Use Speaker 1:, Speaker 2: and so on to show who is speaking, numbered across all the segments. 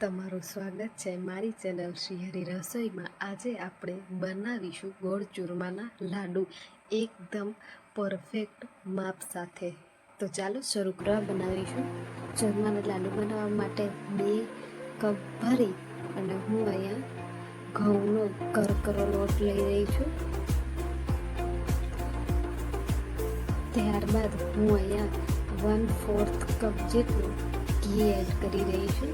Speaker 1: તમારું સ્વાગત છે મારી ચેનલ શ્રી હરિ રસોઈમાં। આજે આપણે બનાવીશું ગોળ ચૂરમાના લાડુ એકદમ પરફેક્ટ માપ સાથે। તો ચાલો શરૂ કરવા બનાવીશું। ચૂરમાના લાડુ બનાવવા માટે 2 કપ ભરી અને હું અહીંયા ઘઉંનો કરકરો લોટ લઈ રહી છું। ત્યારબાદ હું અહીંયા 1/4 કપ જેટલું ઘી એડ કરી રહી છું।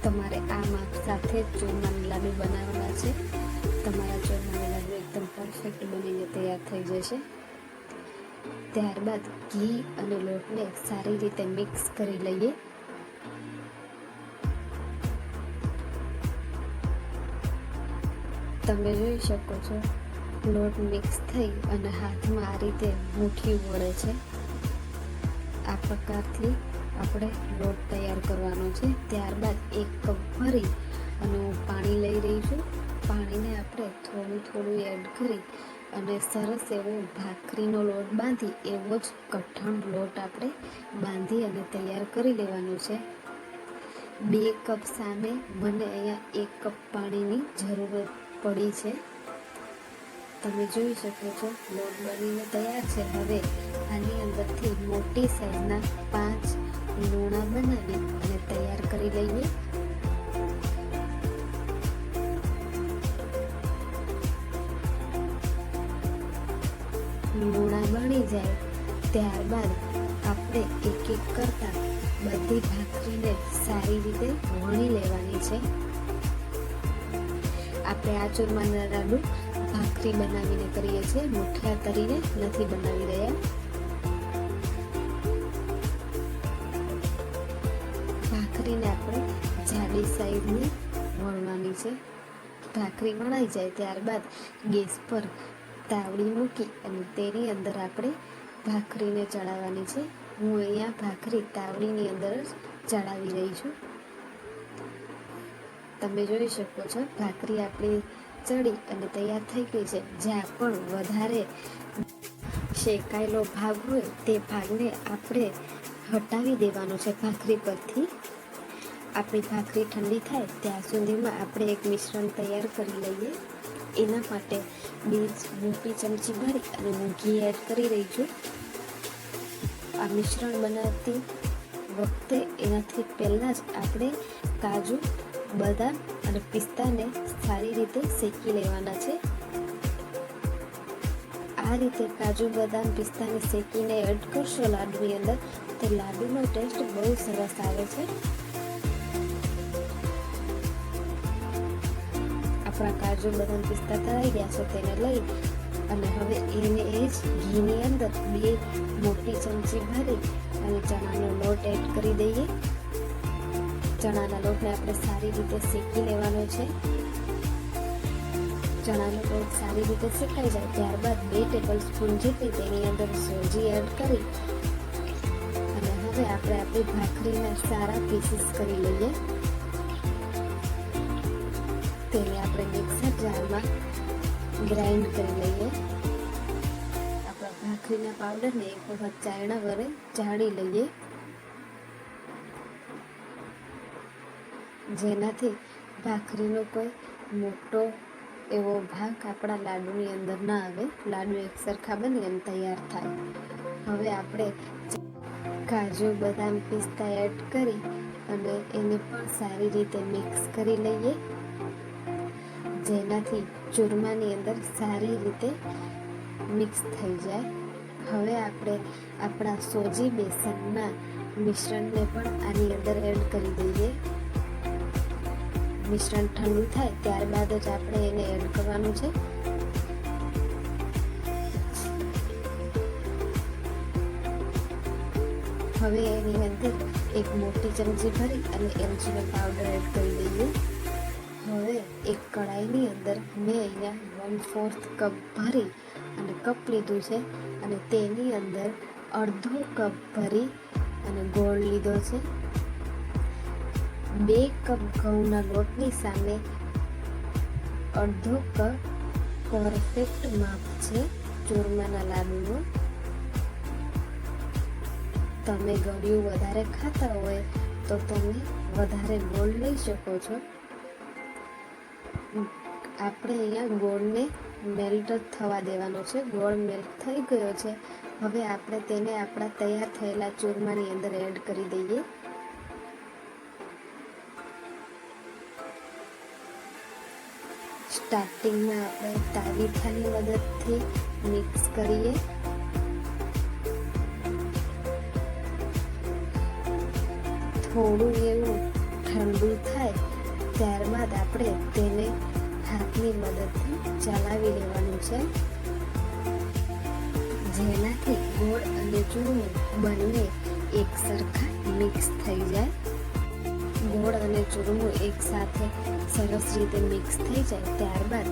Speaker 1: તમારે આ માપ સાથે ચૂરમાના લાડુ બનાવવાના છે। તમારા ચૂરમાના લાડુ એકદમ પરફેક્ટ બનીને તૈયાર થઈ જશે। ત્યારબાદ ઘી અને લોટને સારી રીતે મિક્સ કરી લઈએ। તમે જોઈ શકો છો લોટ મિક્સ થઈ અને હાથમાં આ રીતે મુઠ્ઠી વળે છે। આ પ્રકારથી આપણે લોટ તૈયાર કરવાનો છે। ત્યારબાદ 1 કપ ભરી અને હું પાણી લઈ રહી છું। પાણીને આપણે થોડું થોડું એડ કરી અને સરસ એવો ભાખરીનો લોટ બાંધી એવો જ કઠણ લોટ આપણે બાંધી અને તૈયાર કરી લેવાનો છે। 2 કપ સામે મને અહીંયા 1 કપ પાણીની જરૂરત પડી છે। તમે જોઈ શકો છો લોટ બનીને તૈયાર છે। હવે આની અંદરથી મોટી સાઈઝના 5 લોણા બનાવી અને તૈયાર કરી લઈએ। લોણા બની જાય ત્યારબાદ આપણે એક એક કરતા બધી ભાખરીને સારી રીતે વણી લેવાની છે। આપણે આ ચૂરમાના લાડુ ભાખરી બનાવીને કરીએ છીએ, મુઠિયા તરીને નથી બનાવી રહ્યા। ભાખરીને આપણે જાડી સાઈઝની વણવાની છે। ભાખરી વણાઈ જાય ત્યારબાદ ગેસ પર તાવડી મૂકી અને તેની અંદર આપણે ભાખરીને ચડાવવાની છે। હું અહીંયા ભાખરી તાવડીની અંદર જ ચડાવી રહી છું। તમે જોઈ શકો છો ભાખરી આપણી ચડી અને તૈયાર થઈ ગઈ છે। જ્યાં પણ વધારે શેકાયેલો ભાગ હોય તે ભાગને આપણે હટાવી દેવાનો છે ભાખરી પરથી। આપણી ભાખરી ઠંડી થાય ત્યાં સુધીમાં આપણે એક મિશ્રણ તૈયાર કરી લઈએ। એના માટે 2 મોટી ચમચી ભરી અને હું ઘી એડ કરી રહી છું। આ મિશ્રણ બનાવતી વખતે એનાથી પહેલાં જ આપણે કાજુ, બદામ અને પિસ્તાને સારી રીતે શેકી લેવાના છે। આ રીતે કાજુ, બદામ, પિસ્તાને શેકીને એડ કરશો લાડુની અંદર તો લાડુનો ટેસ્ટ બહુ સરસ આવે છે। આપણા કાજુ, બદામ, પિસ્તા તળાઈ ગયા છે તેને લઈ અને હવે એને એ જ ઘીની અંદર 2 મોટી ચમચી ભરી અને ચણાનો લોટ એડ કરી દઈએ। ચણાના લોટને આપણે સારી રીતે શેકી લેવાનો છે। ચણાનો લોટ સારી રીતે શેકાઈ જાય ત્યારબાદ 2 ટેબલસ્પૂન જેટલી તેની અંદર સોજી એડ કરી અને હવે આપણે આપણી ભાખરીના સારા પીસીસ કરી લઈએ। તેને આપણે મિક્સર જારમાં ગ્રાઇન્ડ કરી લઈએ। આપણા ભાખરીના પાવડરને એક વખત ચાયણા વડે ચાળી લઈએ, જેનાથી ભાખરીનો કોઈ મોટો એવો ભાગ આપણા લાડુની અંદર ના આવે, લાડુ એક સરખા બની અને તૈયાર થાય। હવે આપણે કાજુ, બદામ, પિસ્તા એડ કરી અને એને પણ સારી રીતે મિક્સ કરી લઈએ, જેનાથી ચૂરમાની અંદર સારી રીતે મિક્સ થઈ જાય। હવે આપણે આપણા સોજી બેસનના મિશ્રણને પણ આની અંદર એડ કરી દઈએ। મિશ્રણ ઠંડુ થાય ત્યારબાદ જ આપણે એને એડ કરવાનું છે। હવે એની અંદર એક મોટી ચમચી ભરી અને એલચીનો પાવડર એડ કરી દઈએ। હવે એક કઢાઈની અંદર મેં અહીંયા 1/4 કપ ભરી અને કપ લીધું છે અને તેની અંદર અડધો કપ ભરી અને ગોળ લીધો છે। 2 કપ ઘઉંના લોટની સામે અડધો કપ પરફેક્ટ માપ છે ચૂરમાના લાડુનો। તમે ગળ્યું વધારે ખાતા હોય તો તમે વધારે ગોળ લઈ શકો છો. આપણે અહીંયા ગોળને મેલ્ટ થવા દેવાનો છે. ગોળ મેલ્ટ થઈ ગયો છે. હવે આપણે તેને આપણા તૈયાર થયેલા ચૂરમાની અંદર એડ કરી દઈએ. સ્ટાર્ટિંગમાં આપણે તાવીથાની મદદથી મિક્સ કરીએ. થોડું એવું ઠંડુ થાય ત્યારબાદ આપણે તેને હાથની મદદથી ચલાવી લેવાનું છે, જેનાથી ગોળ અને ચૂરમું બંને એક સરખા મિક્સ થઈ જાય. ગોળ અને ચૂરમું એકસાથે સરસ રીતે મિક્સ થઈ જાય ત્યારબાદ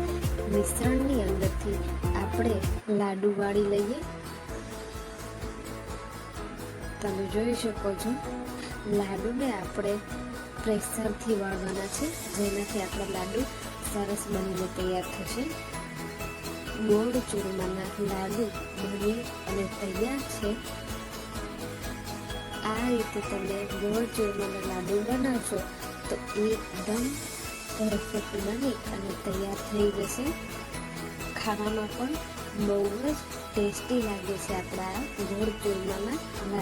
Speaker 1: મિશ્રણની અંદરથી આપણે લાડુ વાળી લઈએ. તમે જોઈ શકો છો લાડુને આપણે પ્રેશરથી વાળવાના છે, જેનાથી આપણા લાડુ સરસ બનીને તૈયાર થશે. ગોળ ચૂરમાના લાડુ બની અને તૈયાર છે. આ રીતે તમે ગોળ ચૂરમાના લાડુ બનાવશો તો એકદમ પરફેક્ટ બની અને તૈયાર થઈ જશે. ખાવામાં પણ બહુ જ ટેસ્ટી લાગે છે આપણા ગોળ ચૂરમાના લાડુ.